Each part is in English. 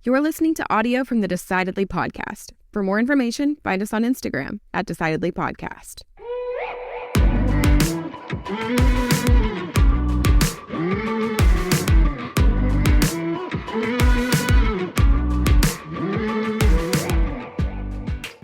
You're listening to audio from the Decidedly podcast. For more information, find us on Instagram at Decidedly Podcast.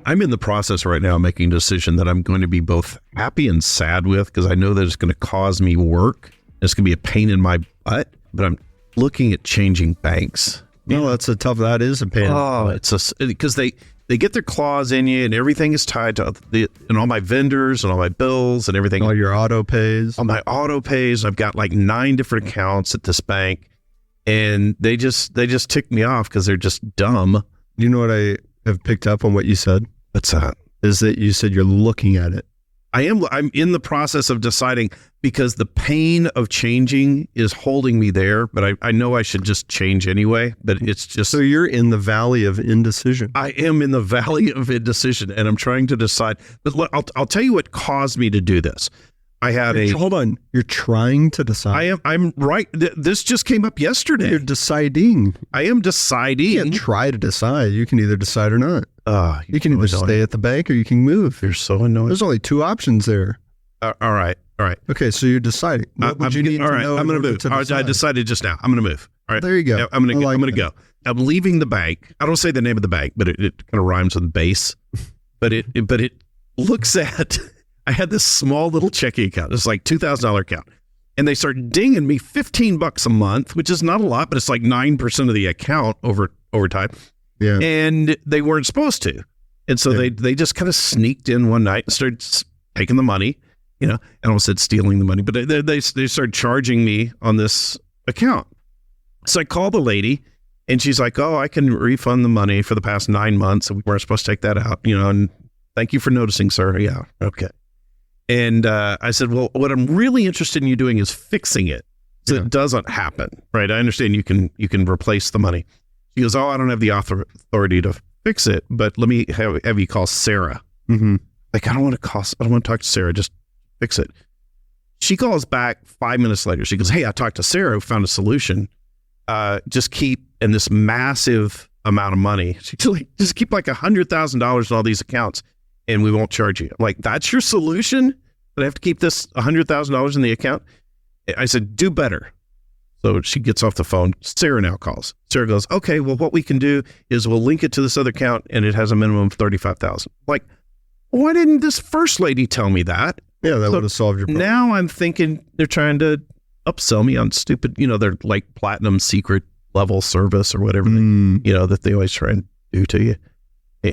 I'm in the process right now of making a decision that I'm going to be both happy and sad with, because I know that it's going to cause me work. It's going to be a pain in my butt, but I'm looking at changing banks. No, that is a pain. Oh, because they get their claws in you, and everything is tied to and all my vendors and all my bills and everything. All your auto pays. All my auto pays. I've got like 9 different accounts at this bank, and they just tick me off because they're just dumb. You know what I have picked up on what you said? What's that? Is that you said you're looking at it. I'm in the process of deciding, because the pain of changing is holding me there, but I know I should just change anyway, but it's just... So you're in the valley of indecision. I am in the valley of indecision, and I'm trying to decide. But look, I'll tell you what caused me to do this. Hold on. You're trying to decide. I'm right. This just came up yesterday. You're deciding. I am deciding. You can't try to decide. You can either decide or not. You can either stay at the bank or you can move. You're so annoying. There's only 2 options there. All right. Okay, so you're deciding. What would you need to know? I'm going to move. I decided just now. I'm going to move. All right. There you go. Yeah, I'm going to go. I'm leaving the bank. I don't say the name of the bank, but it kind of rhymes with base. But it looks at... I had this small little checking account. It's like $2,000 account. And they start dinging me $15 a month, which is not a lot, but it's like 9% of the account over time. Yeah. And they weren't supposed to. And so they just kind of sneaked in one night and started taking the money, I almost said stealing the money, but they started charging me on this account. So I called the lady, and she's like, "Oh, I can refund the money for the past 9 months. We weren't supposed to take that out, and thank you for noticing, sir." Yeah. Okay. And I said, "Well, what I'm really interested in you doing is fixing it so it doesn't happen, right? I understand you can replace the money." She goes, "Oh, I don't have the authority to fix it, but let me have you call Sarah." Mm-hmm. Like, I don't want to talk to Sarah. Just fix it. She calls back 5 minutes later. She goes, "Hey, I talked to Sarah, who found a solution. Just keep in this massive amount of money. She's like, just keep like $100,000 in all these accounts, and we won't charge you." I'm like, "That's your solution? That I have to keep this $100,000 in the account?" I said, "Do better." So she gets off the phone. Sarah now calls. Sarah goes, "Okay, well, what we can do is we'll link it to this other account, and it has a minimum of $35,000. Like, why didn't this first lady tell me that? Yeah, that would have solved your problem. Now I'm thinking they're trying to upsell me on stupid, they're like platinum secret level service or whatever, that they always try and do to you.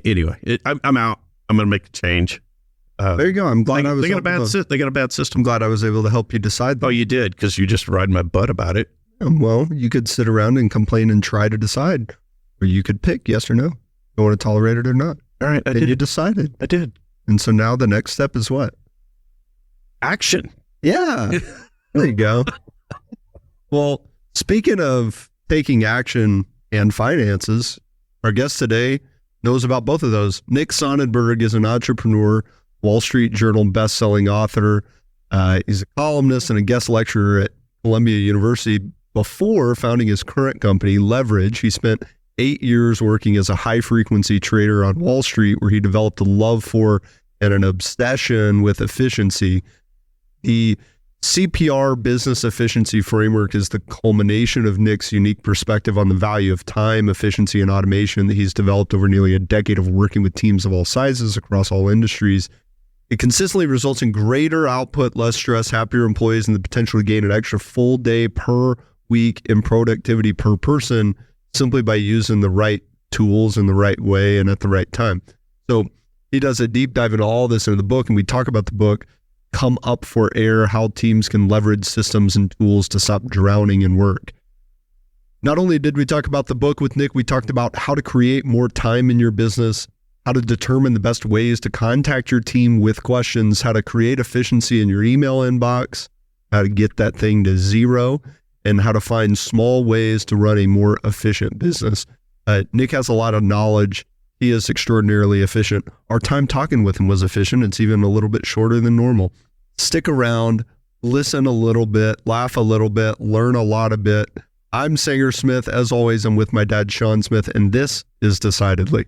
Anyway, I'm out. I'm going to make a change. There you go. I'm glad I was. They got a bad system. I'm glad I was able to help you decide that. Oh, you did, because you just ride my butt about it. Well, you could sit around and complain and try to decide, or you could pick yes or no. You want to tolerate it or not. All right, I did. You decided. I did. And so now the next step is what? Action. Yeah. There you go. Well, speaking of taking action and finances, our guest today knows about both of those. Nick Sonnenberg is an entrepreneur, Wall Street Journal bestselling author. He's a columnist and a guest lecturer at Columbia University. Before founding his current company, Leverage, he spent 8 years working as a high-frequency trader on Wall Street, where he developed a love for and an obsession with efficiency. The CPR Business Efficiency Framework is the culmination of Nick's unique perspective on the value of time, efficiency, and automation that he's developed over nearly a decade of working with teams of all sizes across all industries. It consistently results in greater output, less stress, happier employees, and the potential to gain an extra full day per week in productivity per person simply by using the right tools in the right way and at the right time. So he does a deep dive into all this in the book, and we talk about the book, Come Up for Air, how teams can leverage systems and tools to stop drowning in work. Not only did we talk about the book with Nick, we talked about how to create more time in your business, how to determine the best ways to contact your team with questions, how to create efficiency in your email inbox, how to get that thing to zero, and how to find small ways to run a more efficient business. Nick has a lot of knowledge. He is extraordinarily efficient. Our time talking with him was efficient. It's even a little bit shorter than normal. Stick around, listen a little bit, laugh a little bit, learn a lot a bit. I'm Sanger Smith. As always, I'm with my dad, Shawn Smith, and this is Decidedly.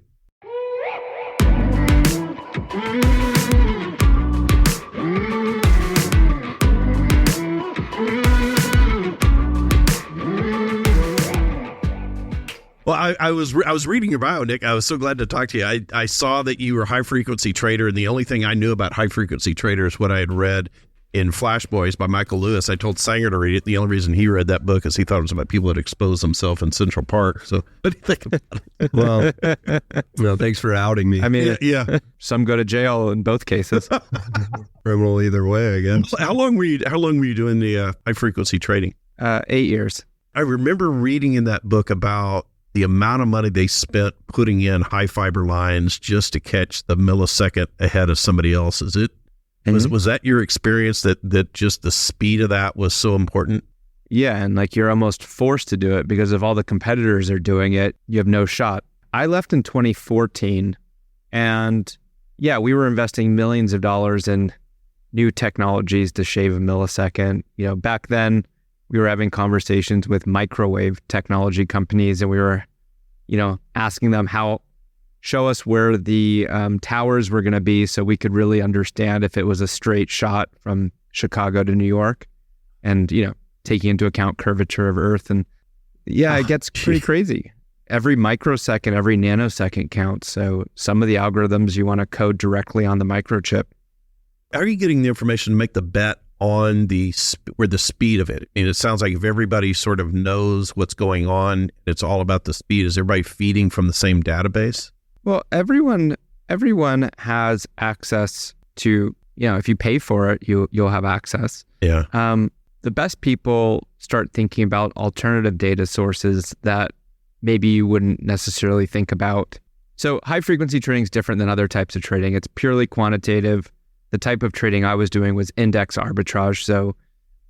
Well, I was reading your bio, Nick. I was so glad to talk to you. I saw that you were a high-frequency trader, and the only thing I knew about high-frequency trader is what I had read in Flash Boys by Michael Lewis. I told Sanger to read it. The only reason he read that book is he thought it was about people that exposed themselves in Central Park. So what do you think about it? Well, thanks for outing me. I mean, Yeah. some go to jail in both cases. Criminal either way, I guess. How long were you doing the high-frequency trading? 8 years. I remember reading in that book about the amount of money they spent putting in high fiber lines just to catch the millisecond ahead of somebody else. Was that your experience that just the speed of that was so important? Yeah, and like you're almost forced to do it because if all the competitors are doing it, you have no shot. I left in 2014, and yeah, we were investing millions of dollars in new technologies to shave a millisecond. You know, back then we were having conversations with microwave technology companies, and we were, asking them show us where the towers were going to be so we could really understand if it was a straight shot from Chicago to New York, and, taking into account curvature of Earth. And yeah, it gets pretty crazy. Every microsecond, every nanosecond counts. So some of the algorithms you want to code directly on the microchip. How are you getting the information to make the bet on the speed of it? And it sounds like if everybody sort of knows what's going on, it's all about the speed. Is everybody feeding from the same database? Well, everyone has access to, if you pay for it, you'll have access. Yeah. The best people start thinking about alternative data sources that maybe you wouldn't necessarily think about. So high frequency trading is different than other types of trading. It's purely quantitative. The type of trading I was doing was index arbitrage. So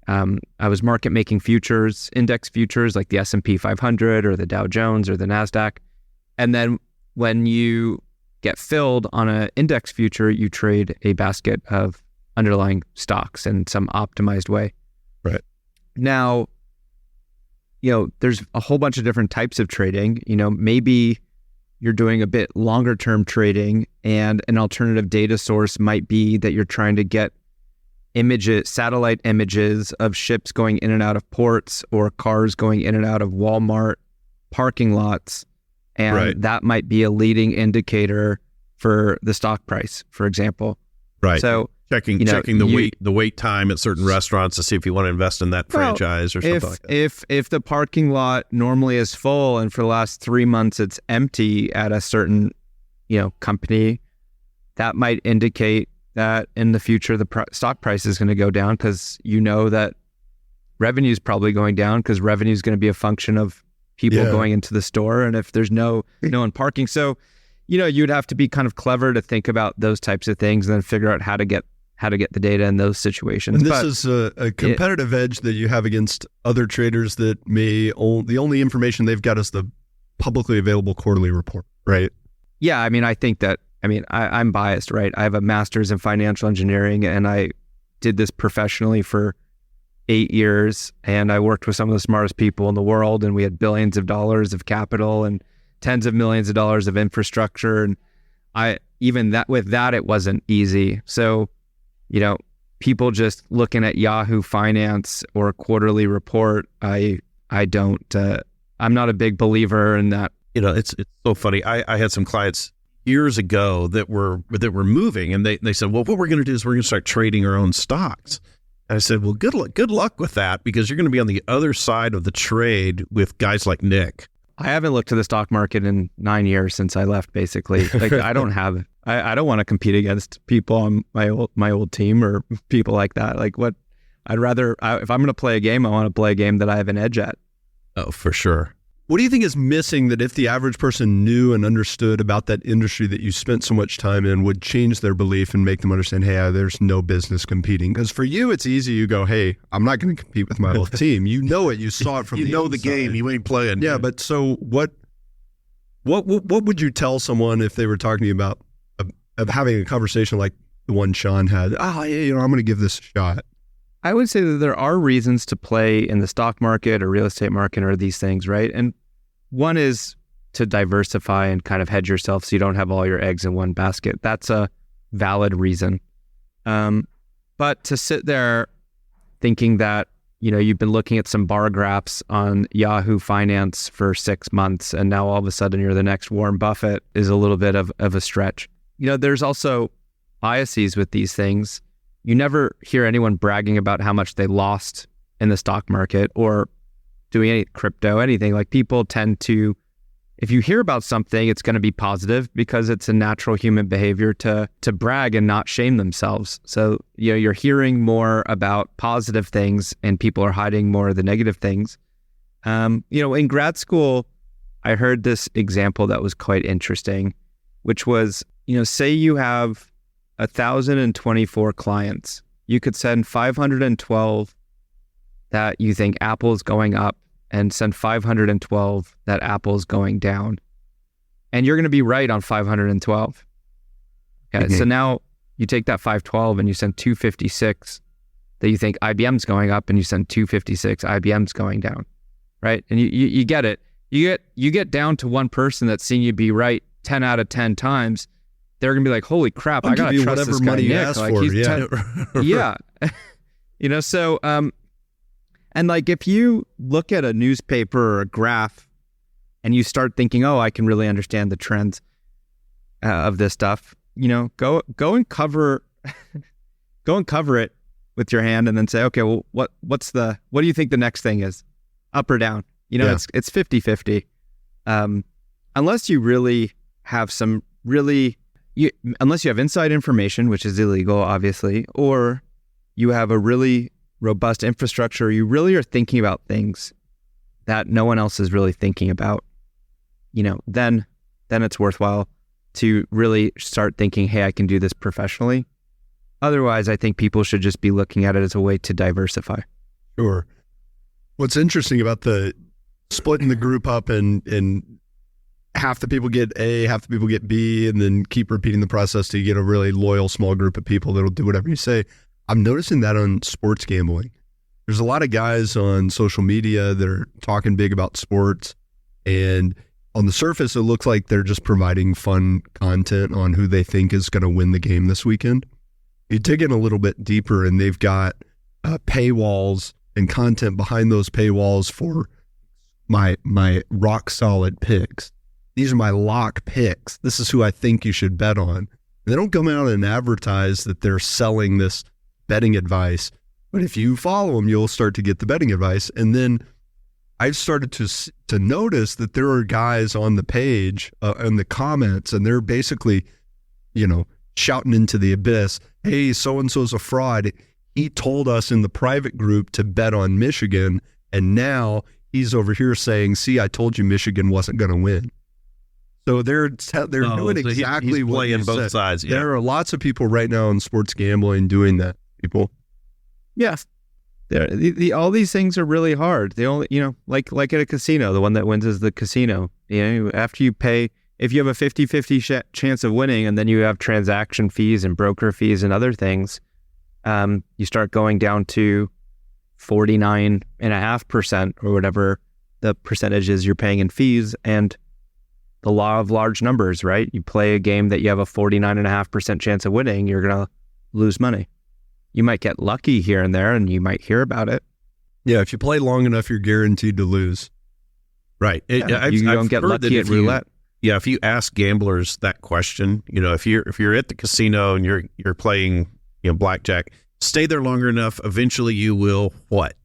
I was market making futures, index futures like the S&P 500 or the Dow Jones or the NASDAQ. And then when you get filled on an index future, you trade a basket of underlying stocks in some optimized way. Right. Now, there's a whole bunch of different types of trading. Maybe you're doing a bit longer term trading, and an alternative data source might be that you're trying to get satellite images of ships going in and out of ports or cars going in and out of Walmart parking lots. And that might be a leading indicator for the stock price, for example. Right. So checking the wait time at certain restaurants to see if you want to invest in that franchise or something like that. If the parking lot normally is full and for the last 3 months it's empty at a certain company, that might indicate that in the future the stock price is going to go down because that revenue is probably going down because revenue is going to be a function of people going into the store, and if there's no one parking. So you'd have to be kind of clever to think about those types of things and then figure out how to get the data in those situations. And this is a competitive edge that you have against other traders that the only information they've got is the publicly available quarterly report, right? Yeah, I think that, I'm biased, right? I have a master's in financial engineering, and I did this professionally for 8 years, and I worked with some of the smartest people in the world, and we had billions of dollars of capital and tens of millions of dollars of infrastructure. And with that, it wasn't easy. So, people just looking at Yahoo Finance or a quarterly report, I'm not a big believer in that. It's so funny. I had some clients years ago that were moving, and they said, well, what we're going to do is we're going to start trading our own stocks. And I said, well, good luck with that, because you're going to be on the other side of the trade with guys like Nick. I haven't looked to the stock market in 9 years since I left, basically. Like I don't want to compete against people on my old team or people like that. Like if I'm going to play a game, I want to play a game that I have an edge at. Oh, for sure. What do you think is missing that if the average person knew and understood about that industry that you spent so much time in would change their belief and make them understand, hey, there's no business competing? Because for you, it's easy. You go, hey, I'm not going to compete with my old team. You know it. You saw it from the the game. You ain't playing. Yeah, but so what would you tell someone if they were talking to you about of having a conversation like the one Shawn had? I'm going to give this a shot. I would say that there are reasons to play in the stock market or real estate market or these things, right? And one is to diversify and kind of hedge yourself so you don't have all your eggs in one basket. That's a valid reason. But to sit there thinking that, you've been looking at some bar graphs on Yahoo Finance for 6 months and now all of a sudden you're the next Warren Buffett is a little bit of a stretch. There's also biases with these things. You never hear anyone bragging about how much they lost in the stock market or doing any crypto, anything. Like people tend to, if you hear about something, it's going to be positive because it's a natural human behavior to brag and not shame themselves. So, you're hearing more about positive things and people are hiding more of the negative things. In grad school, I heard this example that was quite interesting, which was, say you have 1,024 clients. You could send 512 that you think Apple's going up and send 512 that Apple's going down. And you're going to be right on 512. Okay, So now you take that 512 and you send 256 that you think IBM's going up and you send 256 IBM's going down, right? And you get it. You get down to one person that's seen you be right 10 out of 10 times. They're going to be like, holy crap, I got to trust this guy, money you Nick. ask Like, for. he's Yeah. yeah. So, and like if you look at a newspaper or a graph and you start thinking, oh, I can really understand the trends of this stuff, go and cover it with your hand and then say, okay, well, what do you think the next thing is? Up or down? It's 50-50. Unless you really have unless you have inside information, which is illegal, obviously, or you have a really robust infrastructure, you really are thinking about things that no one else is really thinking about, then it's worthwhile to really start thinking, hey, I can do this professionally. Otherwise, I think people should just be looking at it as a way to diversify. Sure. What's interesting about the splitting the group up and half the people get A, half the people get B, and then keep repeating the process till you get a really loyal small group of people that'll do whatever you say. I'm noticing that on sports gambling. There's a lot of guys on social media that are talking big about sports, and on the surface, it looks like they're just providing fun content on who they think is going to win the game this weekend. You dig in a little bit deeper, and they've got paywalls and content behind those paywalls for my rock solid picks. These are my lock picks. This is who I think you should bet on. They don't come out and advertise that they're selling this betting advice, but if you follow them, you'll start to get the betting advice. And then I've started to notice that there are guys on the page in the comments, and they're basically, shouting into the abyss, hey, so-and-so's a fraud. He told us in the private group to bet on Michigan, and now he's over here saying, see, I told you Michigan wasn't going to win. So they're doing exactly he's what playing you both said. sides. Yeah. There are lots of people right now in sports gambling doing that. People. Yes. All these things are really hard. They only, like at a casino, the one that wins is the casino. After you pay, if you have a 50-50 chance of winning, and then you have transaction fees and broker fees and other things, you start going down to 49.5% or whatever the percentage is you're paying in fees, and the law of large numbers, right? You play a game that you have a 49.5% chance of winning, you're going to lose money. You might get lucky here and there, and you might hear about it. Yeah, if you play long enough, you're guaranteed to lose. Right. You don't get lucky at roulette. If you ask gamblers that question, if you're at the casino and you're playing, blackjack, stay there longer enough, eventually you will what?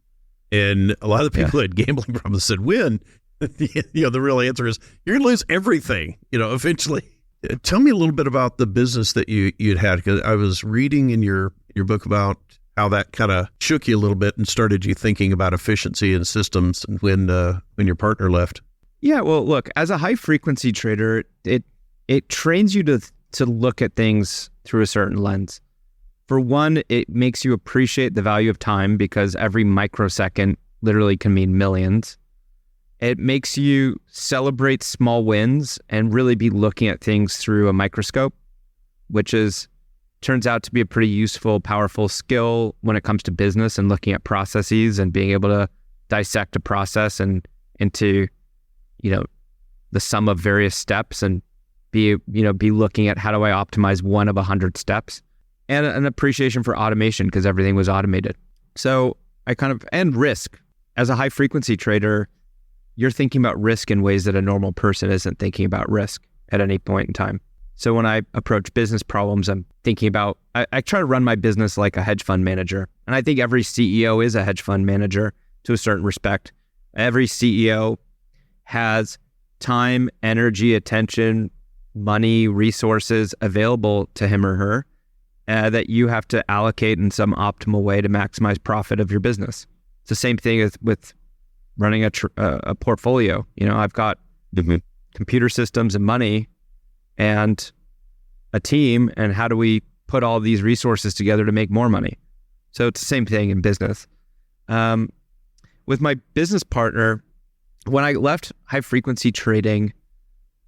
And a lot of the people who had gambling problems said, win. The real answer is you're going to lose everything, eventually. Tell me a little bit about the business that you'd had, because I was reading in your book about how that kind of shook you a little bit and started you thinking about efficiency and systems, and when your partner left. Yeah, well, look, as a high frequency trader, it trains you to look at things through a certain lens. For one, it makes you appreciate the value of time, because every microsecond literally can mean millions. It makes you celebrate small wins and really be looking at things through a microscope, which is turns out to be a pretty useful, powerful skill when it comes to business and looking at processes and being able to dissect a process and into, the sum of various steps and be looking at how do I optimize one of 100 steps, and an appreciation for automation because everything was automated. So and risk. As a high frequency trader, you're thinking about risk in ways that a normal person isn't thinking about risk at any point in time. So when I approach business problems, I'm thinking about, I try to run my business like a hedge fund manager. And I think every CEO is a hedge fund manager to a certain respect. Every CEO has time, energy, attention, money, resources available to him or her that you have to allocate in some optimal way to maximize profit of your business. It's the same thing with running a portfolio. I've got computer systems and money and a team, and how do we put all these resources together to make more money? So it's the same thing in business. With my business partner, when I left high frequency trading,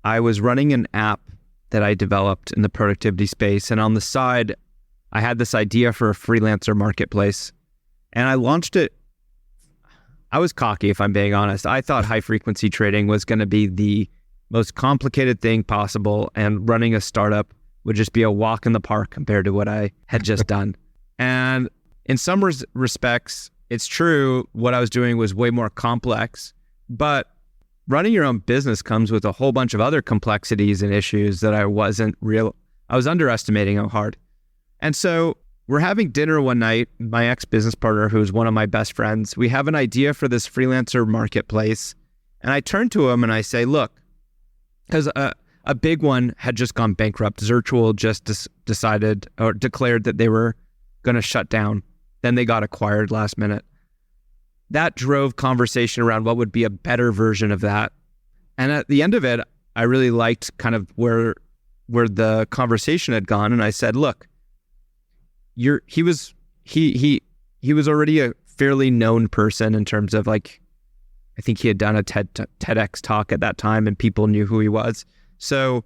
I was running an app that I developed in the productivity space. And on the side, I had this idea for a freelancer marketplace, and I launched it. I was cocky, if I'm being honest. I thought high frequency trading was going to be the most complicated thing possible, and running a startup would just be a walk in the park compared to what I had just done. And in some respects, it's true, what I was doing was way more complex, but running your own business comes with a whole bunch of other complexities and issues that I was underestimating how hard. And so we're having dinner one night, my ex-business partner, who's one of my best friends, we have an idea for this freelancer marketplace. And I turn to him and I say, look, because a big one had just gone bankrupt. Zirtual just decided or declared that they were going to shut down. Then they got acquired last minute. That drove conversation around what would be a better version of that. And at the end of it, I really liked kind of where the conversation had gone. And I said, look, he was already a fairly known person in terms of, like, I think he had done a TEDx talk at that time and people knew who he was. So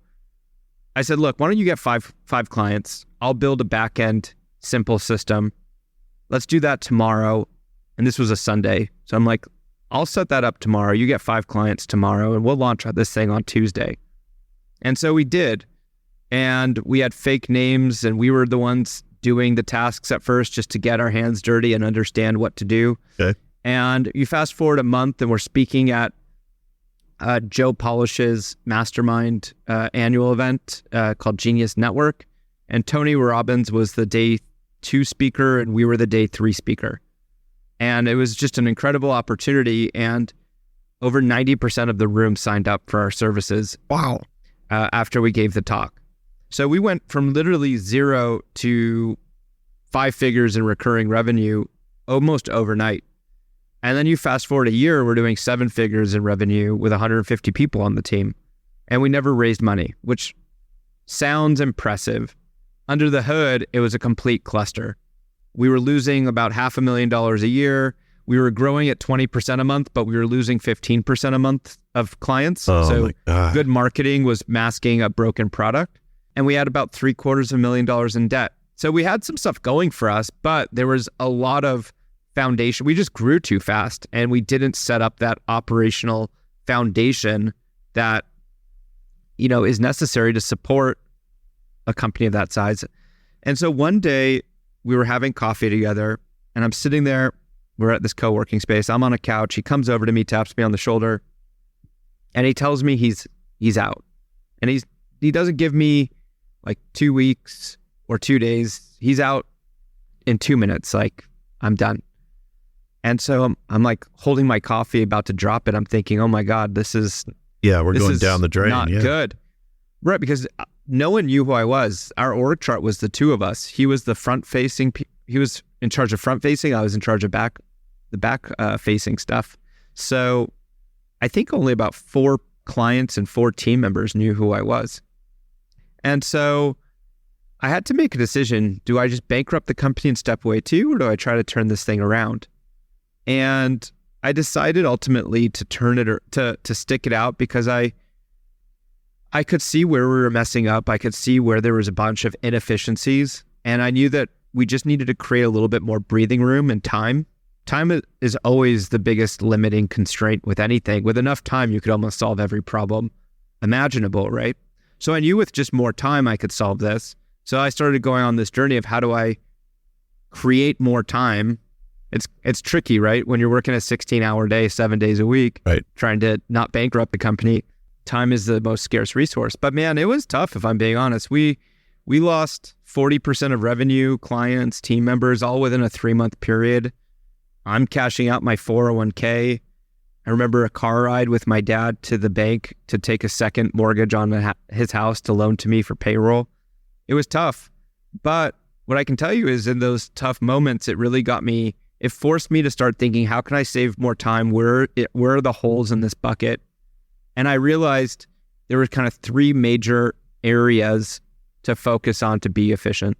I said, look, why don't you get five clients? I'll build a back-end simple system. Let's do that tomorrow. And this was a Sunday. So I'm like, I'll set that up tomorrow. You get 5 clients tomorrow and we'll launch this thing on Tuesday. And so we did. And we had fake names and we were the ones doing the tasks at first just to get our hands dirty and understand what to do. Okay. And you fast forward a month and we're speaking at Joe Polish's mastermind annual event called Genius Network. And Tony Robbins was the day 2 speaker and we were the day 3 speaker. And it was just an incredible opportunity. And over 90% of the room signed up for our services. Wow. After we gave the talk. So we went from literally 0 to 5 figures in recurring revenue almost overnight. And then you fast forward a year, we're doing 7 figures in revenue with 150 people on the team. And we never raised money, which sounds impressive. Under the hood, it was a complete cluster. We were losing about $500,000 a year. We were growing at 20% a month, but we were losing 15% a month of clients. So good marketing was masking a broken product. And we had about $750,000 in debt. So we had some stuff going for us, but there was a lot of foundation. We just grew too fast and we didn't set up that operational foundation that, is necessary to support a company of that size. And so one day we were having coffee together and I'm sitting there, we're at this co-working space. I'm on a couch. He comes over to me, taps me on the shoulder and he tells me he's out. And he doesn't give me like 2 weeks or 2 days. He's out in 2 minutes. Like, I'm done. And so I'm like holding my coffee, about to drop it. I'm thinking, oh my God, we're going down the drain. Not good. Right. Because no one knew who I was. Our org chart was the 2 of us. He was the front facing. He was in charge of front facing. I was in charge of the back facing stuff. So I think only about 4 clients and 4 team members knew who I was. And so I had to make a decision. Do I just bankrupt the company and step away too, or do I try to turn this thing around? And I decided ultimately to turn it, to stick it out, because I could see where we were messing up. I could see where there was a bunch of inefficiencies And I knew that we just needed to create a little bit more breathing room and time. Time is always the biggest limiting constraint with anything. With enough time, you could almost solve every problem imaginable, right? So I knew with just more time, I could solve this. So I started going on this journey of how do I create more time. It's tricky, right? When you're working a 16-hour day, 7 days a week, right, trying to not bankrupt the company, time is the most scarce resource. But man, it was tough, if I'm being honest. We lost 40% of revenue, clients, team members, all within a 3-month period. I'm cashing out my 401k. I remember a car ride with my dad to the bank to take a second mortgage on his house to loan to me for payroll. It was tough. But what I can tell you is in those tough moments, it forced me to start thinking, how can I save more time? Where are the holes in this bucket? And I realized there were kind of 3 major areas to focus on to be efficient.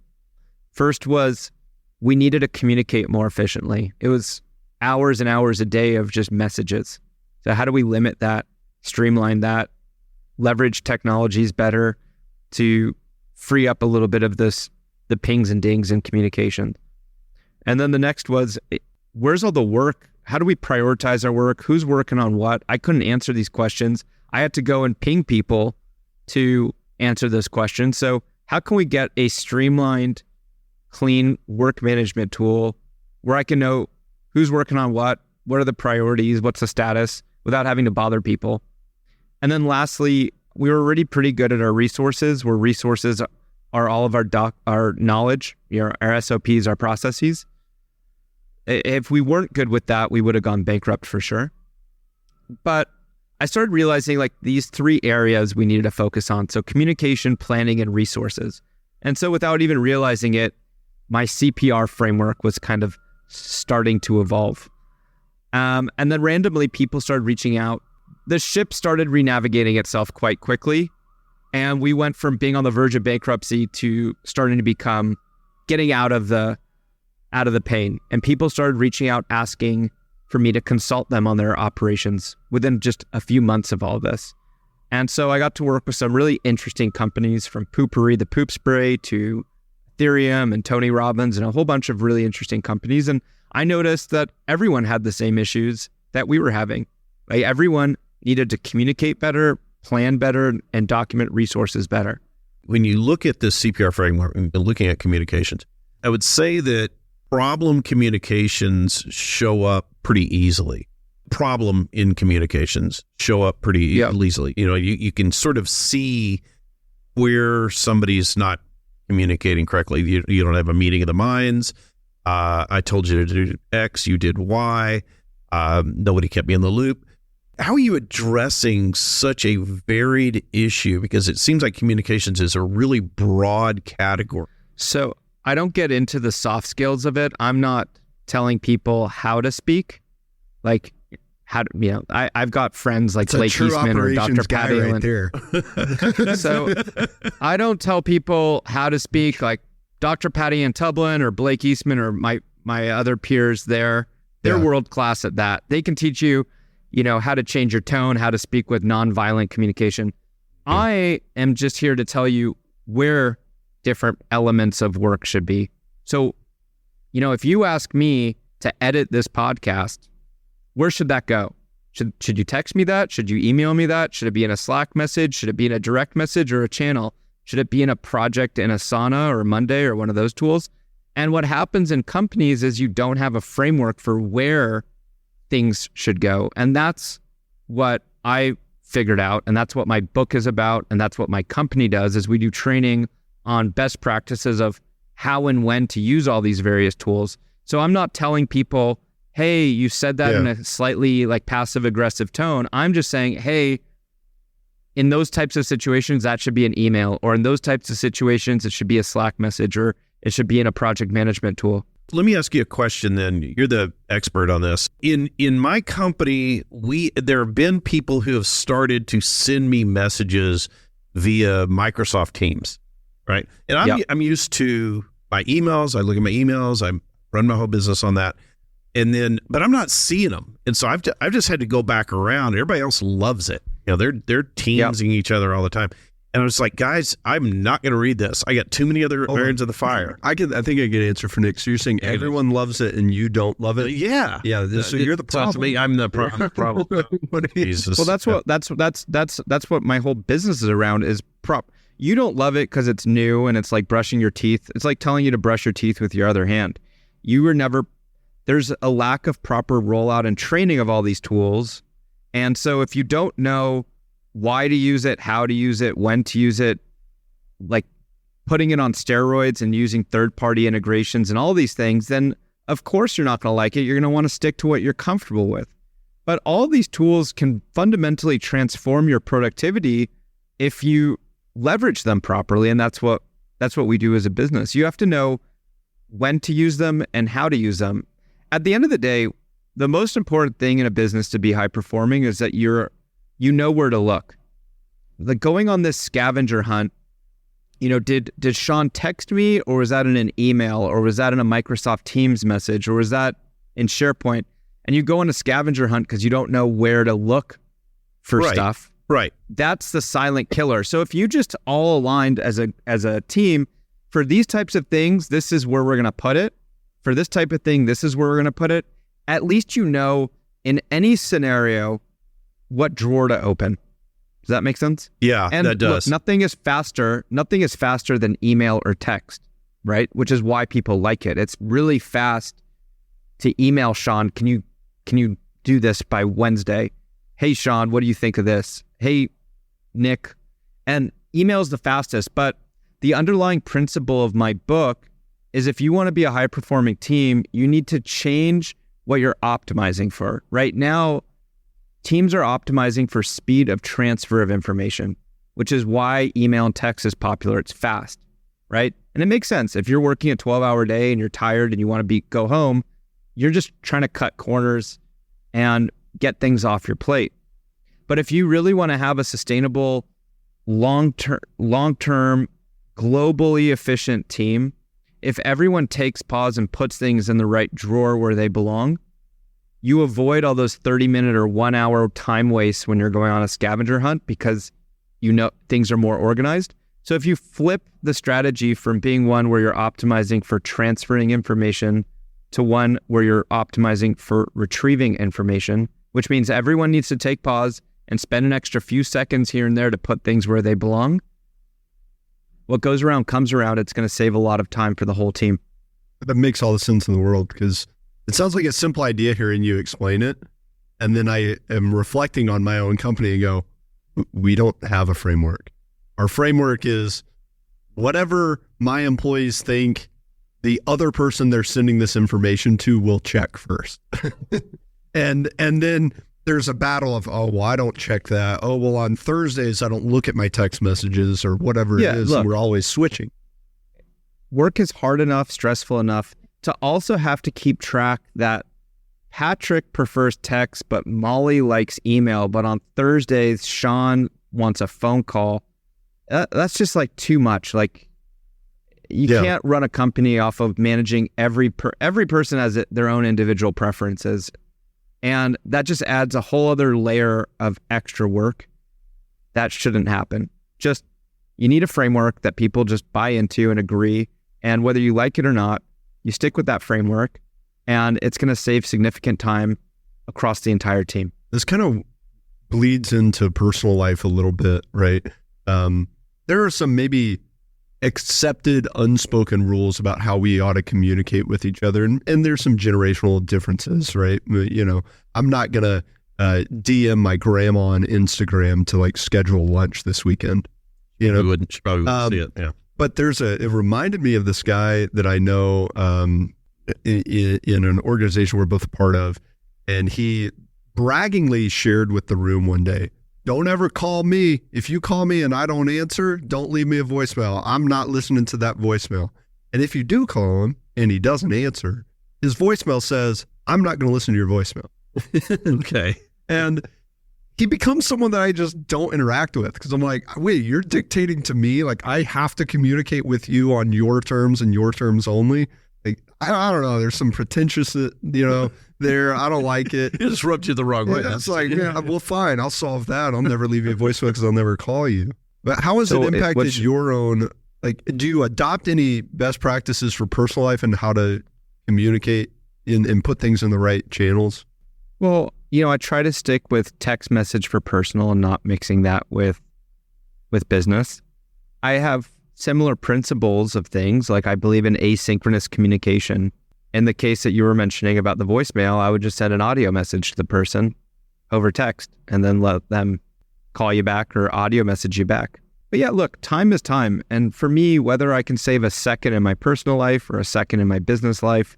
First was we needed to communicate more efficiently. It was hours and hours a day of just messages. So how do we limit that, streamline that, leverage technologies better to free up a little bit of the pings and dings in communication? And then the next was, where's all the work? How do we prioritize our work? Who's working on what? I couldn't answer these questions. I had to go and ping people to answer those questions. So how can we get a streamlined, clean work management tool where I can know who's working on what are the priorities, what's the status, without having to bother people? And then lastly, we were already pretty good at our resources, where resources are all of our knowledge, our SOPs, our processes. If we weren't good with that, we would have gone bankrupt for sure. But I started realizing like these 3 areas we needed to focus on. So communication, planning, and resources. And so without even realizing it, my CPR framework was kind of starting to evolve. And then randomly people started reaching out. The ship started renavigating itself quite quickly. And we went from being on the verge of bankruptcy to starting to become getting out of the pain. And people started reaching out, asking for me to consult them on their operations within just a few months of all this. And so I got to work with some really interesting companies, from Poopery, the poop spray, to Ethereum and Tony Robbins, and a whole bunch of really interesting companies. And I noticed that everyone had the same issues that we were having. Like, everyone needed to communicate better, plan better, and document resources better. When you look at the CPR framework and looking at communications, I would say that problem communications show up pretty easily. Problem in communications show up pretty easily. You can sort of see where somebody's not communicating correctly. You don't have a meeting of the minds. I told you to do X, you did Y. Nobody kept me in the loop. How are you addressing such a varied issue? Because it seems like communications is a really broad category. So I don't get into the soft skills of it. I'm not telling people how to speak. Like, I've got friends like Blake Eastman or Dr. Patty. Right there. So I don't tell people how to speak like Dr. Patty and Tublin or Blake Eastman or my other peers there. They're world class at that. They can teach you, how to change your tone, how to speak with nonviolent communication. I am just here to tell you where different elements of work should be. So, if you ask me to edit this podcast, where should that go? Should you text me that? Should you email me that? Should it be in a Slack message? Should it be in a direct message or a channel? Should it be in a project in Asana or Monday or one of those tools? And what happens in companies is you don't have a framework for where things should go. And that's what I figured out. And that's what my book is about. And that's what my company does, is we do training on best practices of how and when to use all these various tools. So I'm not telling people, hey, you said that in a slightly like passive aggressive tone. I'm just saying, hey, in those types of situations, that should be an email, or in those types of situations, it should be a Slack message, or it should be in a project management tool. Let me ask you a question then. You're the expert on this. In my company, there have been people who have started to send me messages via Microsoft Teams, right? And I'm used to my emails. I look at my emails. I run my whole business on that. But I'm not seeing them. And so I've just had to go back around. Everybody else loves it. They're teamsing each other all the time. And I was like, guys, I'm not going to read this. I got too many other irons in the fire. I think I get an answer for Nick. So you're saying everyone loves it and you don't love it? Yeah. Yeah. So you're the problem. To me, I'm the problem. Jesus. Well, that's what my whole business is around is prop. You don't love it because it's new and it's like brushing your teeth. It's like telling you to brush your teeth with your other hand. There's a lack of proper rollout and training of all these tools. And so if you don't know why to use it, how to use it, when to use it, like putting it on steroids and using third-party integrations and all these things, then of course you're not going to like it. You're going to want to stick to what you're comfortable with. But all these tools can fundamentally transform your productivity if you leverage them properly. And that's what we do as a business. You have to know when to use them and how to use them. At the end of the day, the most important thing in a business to be high performing is that you know where to look. Like going on this scavenger hunt, did Shawn text me, or was that in an email, or was that in a Microsoft Teams message, or was that in SharePoint? And you go on a scavenger hunt because you don't know where to look for stuff. Right. That's the silent killer. So if you just all aligned as a team, for these types of things, this is where we're going to put it. For this type of thing, this is where we're going to put it. At least in any scenario what drawer to open. Does that make sense? Yeah, and that does. Look, nothing is faster than email or text, right? Which is why people like it. It's really fast to email Shawn, can you do this by Wednesday? Hey, Shawn, what do you think of this? Hey, Nick. And email is the fastest, but the underlying principle of my book is if you want to be a high-performing team, you need to change what you're optimizing for. Right now, teams are optimizing for speed of transfer of information, which is why email and text is popular. It's fast, right? And it makes sense. If you're working a 12-hour day and you're tired and you want to go home, you're just trying to cut corners and get things off your plate. But if you really want to have a sustainable, long-term, globally efficient team, if everyone takes pause and puts things in the right drawer where they belong, you avoid all those 30-minute or 1 hour time wastes when you're going on a scavenger hunt because things are more organized. So if you flip the strategy from being one where you're optimizing for transferring information to one where you're optimizing for retrieving information, which means everyone needs to take pause and spend an extra few seconds here and there to put things where they belong, what goes around comes around. It's going to save a lot of time for the whole team. That makes all the sense in the world because it sounds like a simple idea hearing you explain it. And then I am reflecting on my own company and go, we don't have a framework. Our framework is whatever my employees think the other person they're sending this information to will check first. and then there's a battle of, I don't check that. Oh, well, on Thursdays, I don't look at my text messages or whatever it is. Look, and we're always switching. Work is hard enough, stressful enough to also have to keep track that Patrick prefers text, but Molly likes email. But on Thursdays, Shawn wants a phone call. That's just like too much. Like you can't run a company off of managing every person has their own individual preferences. And that just adds a whole other layer of extra work. That shouldn't happen. You need a framework that people just buy into and agree. And whether you like it or not, you stick with that framework and it's going to save significant time across the entire team. This kind of bleeds into personal life a little bit, right? There are some maybe accepted unspoken rules about how we ought to communicate with each other. And there's some generational differences, right? I'm not going to DM my grandma on Instagram to an lunch this weekend. She probably wouldn't see it. Yeah. But it reminded me of this guy that I know in an organization we're both a part of. And he braggingly shared with the room one day, don't ever call me. If you call me and I don't answer, don't leave me a voicemail. I'm not listening to that voicemail. And if you do call him and he doesn't answer, his voicemail says, I'm not going to listen to your voicemail. Okay. And he becomes someone that I just don't interact with because I'm like, wait, you're dictating to me? Like I have to communicate with you on your terms and your terms only? Like, I don't know. There's some pretentious, there. I don't like it. It just rubbed you the wrong way. It's like, well, fine. I'll solve that. I'll never leave you a voicemail because I'll never call you. But how has it impacted your own, like, do you adopt any best practices for personal life and how to communicate and put things in the right channels? Well, I try to stick with text message for personal and not mixing that with business. I have similar principles of things, like I believe in asynchronous communication. In the case that you were mentioning about the voicemail, I would just send an audio message to the person over text and then let them call you back or audio message you back. But yeah, look, time is time. And for me, whether I can save a second in my personal life or a second in my business life,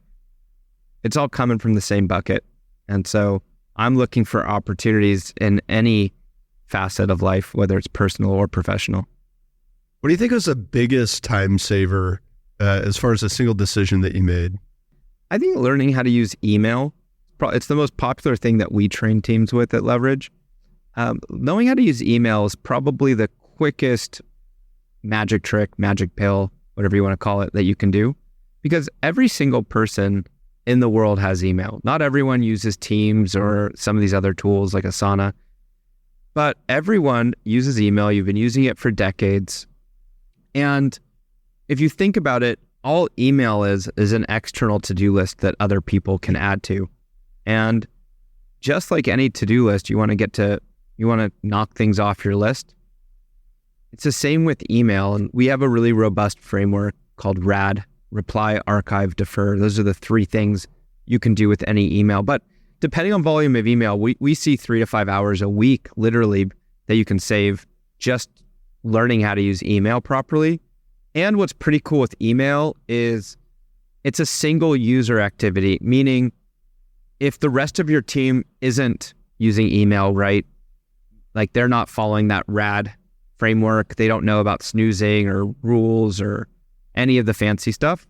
it's all coming from the same bucket. And so I'm looking for opportunities in any facet of life, whether it's personal or professional. What do you think was the biggest time saver as far as a single decision that you made? I think learning how to use email, it's the most popular thing that we train teams with at Leverage. Knowing how to use email is probably the quickest magic trick, magic pill, whatever you want to call it, that you can do. Because every single person in the world has email. Not everyone uses Teams or some of these other tools like Asana, but everyone uses email. You've been using it for decades. And if you think about it, all email is an external to-do list that other people can add to. And just like any to-do list, you want to knock things off your list. It's the same with email. And we have a really robust framework called RAD, reply, archive, defer. Those are the three things you can do with any email. But depending on volume of email, we see 3 to 5 hours a week, literally, that you can save just learning how to use email properly. And what's pretty cool with email is it's a single user activity, meaning if the rest of your team isn't using email right, like they're not following that RAD framework, they don't know about snoozing or rules or any of the fancy stuff,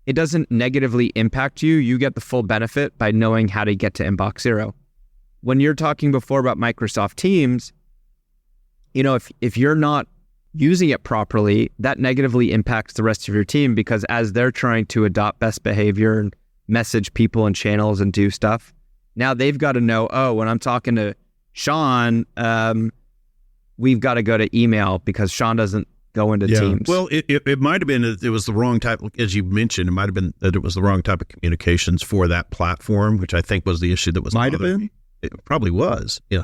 it doesn't negatively impact you. You get the full benefit by knowing how to get to inbox zero. When you're talking before about Microsoft Teams, if you're not using it properly, that negatively impacts the rest of your team, because as they're trying to adopt best behavior and message people and channels and do stuff, now they've got to know, when I'm talking to Shawn, we've got to go to email because Shawn doesn't go into Teams. Well, it might have been it was the wrong type, as you mentioned. It might have been that it was the wrong type of communications for that platform, which I think was the issue that was. Might have been. It probably was. Yeah.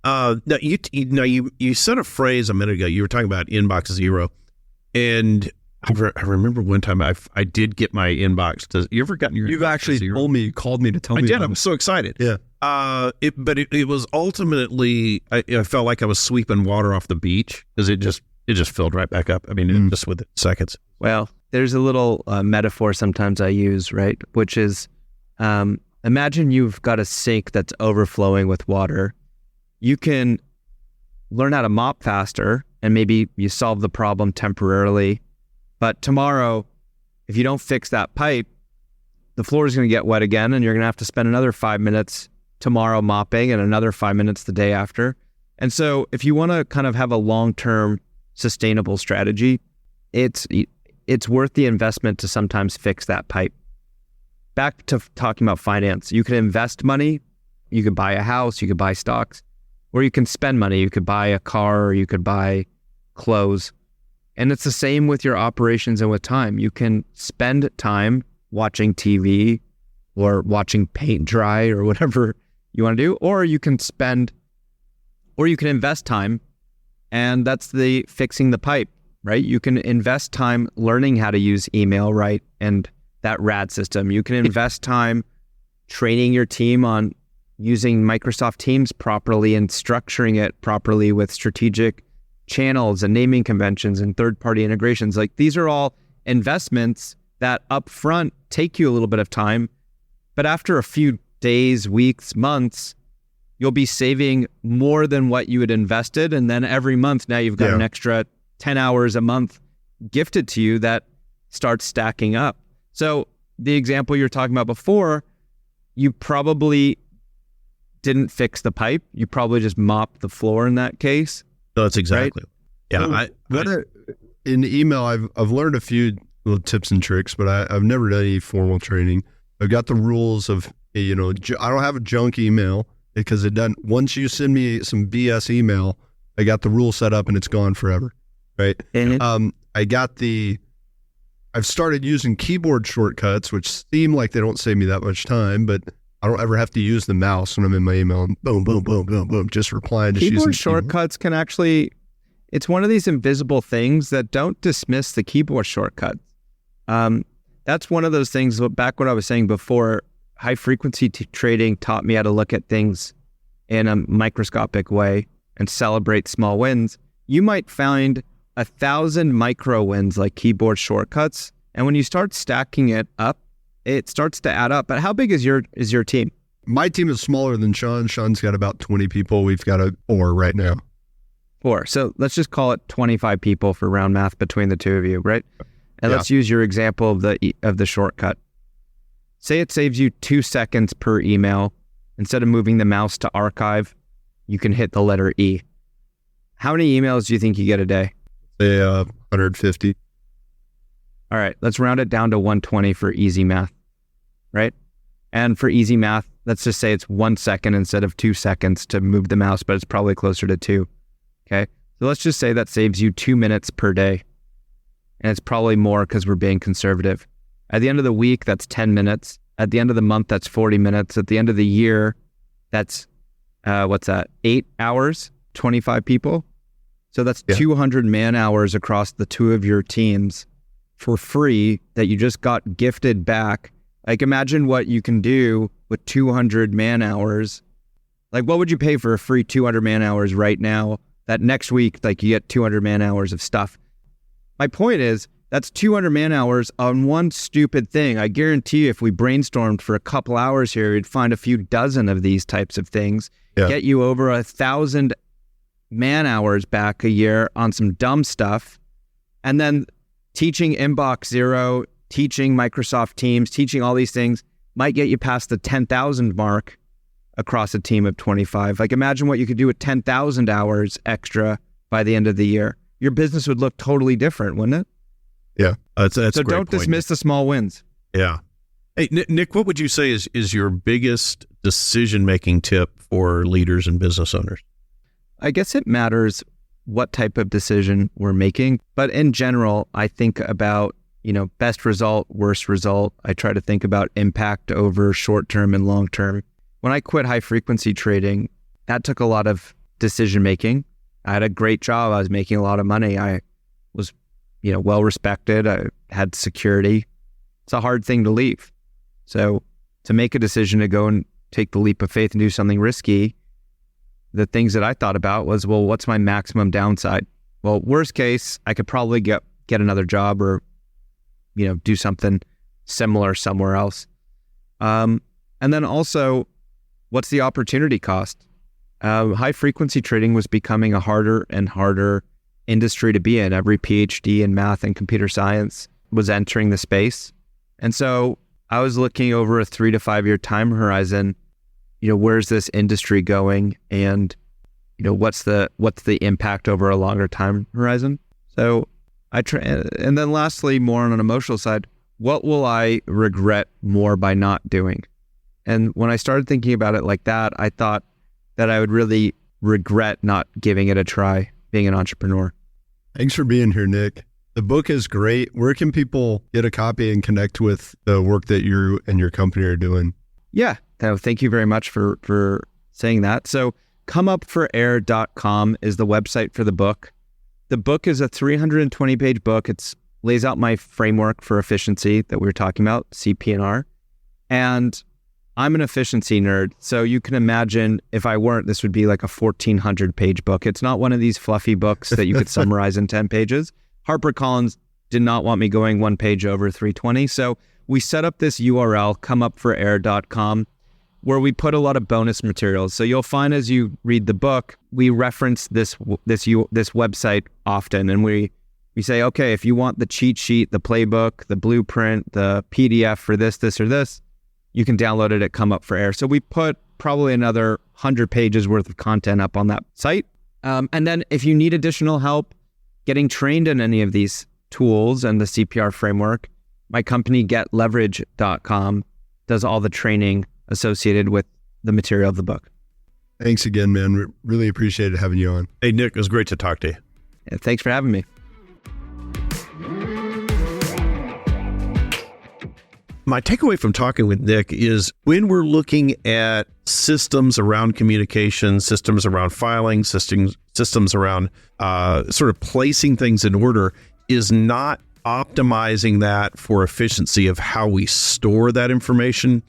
Now you said a phrase a minute ago. You were talking about inbox zero, and I remember one time I did get my inbox. You ever gotten your? You've actually called me to tell me. I did. I was so excited. Yeah. But it was ultimately I felt like I was sweeping water off the beach because it just filled right back up. I mean, just within seconds. Well, there's a little metaphor sometimes I use, right? Which is, imagine you've got a sink that's overflowing with water. You can learn how to mop faster, and maybe you solve the problem temporarily. But tomorrow, if you don't fix that pipe, the floor is going to get wet again, and you're going to have to spend another 5 minutes tomorrow mopping and another 5 minutes the day after. And so if you want to kind of have a long-term sustainable strategy, it's worth the investment to sometimes fix that pipe. Back to talking about finance, you can invest money, you could buy a house, you could buy stocks, or you can spend money, you could buy a car, or you could buy clothes. And it's the same with your operations and with time. You can spend time watching TV or watching paint dry or whatever you want to do, or you can invest time, and that's the fixing the pipe, right? You can invest time learning how to use email right and that RAD system. You can invest time training your team on using Microsoft Teams properly and structuring it properly with strategic channels and naming conventions and third-party integrations. Like, these are all investments that upfront take you a little bit of time, but after a few days, weeks, months, you'll be saving more than what you had invested. And then every month now you've got an extra 10 hours a month gifted to you that starts stacking up. So the example you're talking about before, you probably didn't fix the pipe. You probably just mopped the floor in that case. That's exactly. Right? Yeah. In email, I've learned a few little tips and tricks, but I've never done any formal training. I've got the rules of, I don't have a junk email because it doesn't. Once you send me some BS email, I got the rule set up and it's gone forever, right? Mm-hmm. I've started using keyboard shortcuts, which seem like they don't save me that much time, but I don't ever have to use the mouse when I'm in my email and boom, boom, boom, boom, boom, just replying. Keyboard shortcuts can actually, it's one of these invisible things that don't dismiss the keyboard shortcuts. That's one of those things, back what I was saying before, high frequency trading taught me how to look at things in a microscopic way and celebrate small wins. You might find 1,000 micro wins like keyboard shortcuts. And when you start stacking it up, it starts to add up. But how big is your team? My team is smaller than Shawn. Shawn's got about 20 people. We've got 4 right now. 4. So let's just call it 25 people for round math between the two of you, right? And let's use your example of the shortcut. Say it saves you 2 seconds per email. Instead of moving the mouse to archive, you can hit the letter E. How many emails do you think you get a day? Say 150. All right, let's round it down to 120 for easy math, right? And for easy math, let's just say it's 1 second instead of 2 seconds to move the mouse, but it's probably closer to 2, okay? So let's just say that saves you 2 minutes per day. And it's probably more because we're being conservative. At the end of the week, that's 10 minutes. At the end of the month, that's 40 minutes. At the end of the year, that's, 8 hours, 25 people. So that's 200 man hours across the two of your teams for free that you just got gifted back. Like, imagine what you can do with 200 man hours. Like, what would you pay for a free 200 man hours right now that next week, like, you get 200 man hours of stuff? My point is, that's 200 man hours on one stupid thing. I guarantee you, if we brainstormed for a couple hours here, we'd find a few dozen of these types of things, get you over 1,000 man hours back a year on some dumb stuff. And then teaching Inbox Zero, teaching Microsoft Teams, teaching all these things might get you past the 10,000 mark across a team of 25. Like, imagine what you could do with 10,000 hours extra by the end of the year. Your business would look totally different, wouldn't it? Yeah, that's so a great don't point. Dismiss the small wins. Yeah. Hey, Nick, what would you say is your biggest decision-making tip for leaders and business owners? I guess it matters what type of decision we're making, but in general, I think about, best result, worst result. I try to think about impact over short-term and long-term. When I quit high-frequency trading, that took a lot of decision-making. I had a great job. I was making a lot of money. I was well-respected. I had security. It's a hard thing to leave. So to make a decision to go and take the leap of faith and do something risky, the things that I thought about was, well, what's my maximum downside? Well, worst case, I could probably get another job or, do something similar somewhere else. And then also, what's the opportunity cost? High-frequency trading was becoming a harder and harder industry to be in. Every PhD in math and computer science was entering the space. And so I was looking over a 3 to 5 year time horizon, where's this industry going? And, what's the impact over a longer time horizon? So and then lastly, more on an emotional side, what will I regret more by not doing? And when I started thinking about it like that, I thought that I would really regret not giving it a try, being an entrepreneur. Thanks for being here, Nick. The book is great. Where can people get a copy and connect with the work that you and your company are doing? Yeah. Thank you very much for saying that. So comeupforair.com is the website for the book. The book is a 320-page book. It lays out my framework for efficiency that we were talking about, CP&R. And I'm an efficiency nerd. So you can imagine if I weren't, this would be like a 1,400-page book. It's not one of these fluffy books that you could summarize in 10 pages. HarperCollins did not want me going one page over 320. So we set up this URL, comeupforair.com, where we put a lot of bonus materials. So you'll find as you read the book, we reference this website often. And we say, okay, if you want the cheat sheet, the playbook, the blueprint, the PDF for this, or this, you can download it at Come Up for Air. So we put probably another 100 pages worth of content up on that site. And then if you need additional help getting trained in any of these tools and the CPR framework, my company getleverage.com does all the training associated with the material of the book. Thanks again, man. Really appreciated having you on. Hey, Nick, it was great to talk to you. Yeah, thanks for having me. My takeaway from talking with Nick is when we're looking at systems around communication, systems around filing, systems around sort of placing things in order, is not optimizing that for efficiency of how we store that information,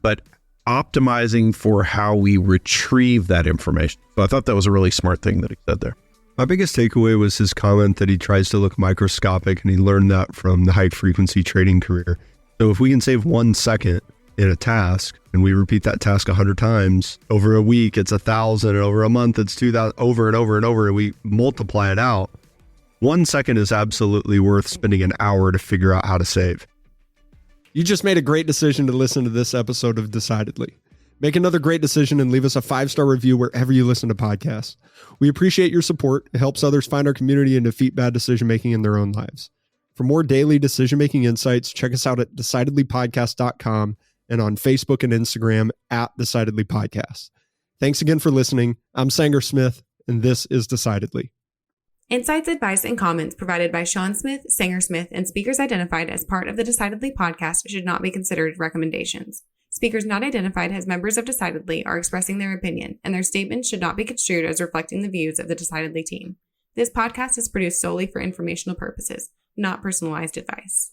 but optimizing for how we retrieve that information. So I thought that was a really smart thing that he said there. My biggest takeaway was his comment that he tries to look microscopic, and he learned that from the high frequency trading career. So if we can save 1 second in a task and we repeat that task 100 times, over a week, it's 1,000, and over a month, it's 2,000, over and over and over, and we multiply it out. 1 second is absolutely worth spending an hour to figure out how to save. You just made a great decision to listen to this episode of Decidedly. Make another great decision and leave us a 5-star review wherever you listen to podcasts. We appreciate your support. It helps others find our community and defeat bad decision-making in their own lives. For more daily decision-making insights, check us out at decidedlypodcast.com and on Facebook and Instagram at Decidedly Podcast. Thanks again for listening. I'm Sanger Smith, and this is Decidedly. Insights, advice, and comments provided by Shawn Smith, Sanger Smith, and speakers identified as part of the Decidedly podcast should not be considered recommendations. Speakers not identified as members of Decidedly are expressing their opinion, and their statements should not be construed as reflecting the views of the Decidedly team. This podcast is produced solely for informational purposes, not personalized advice.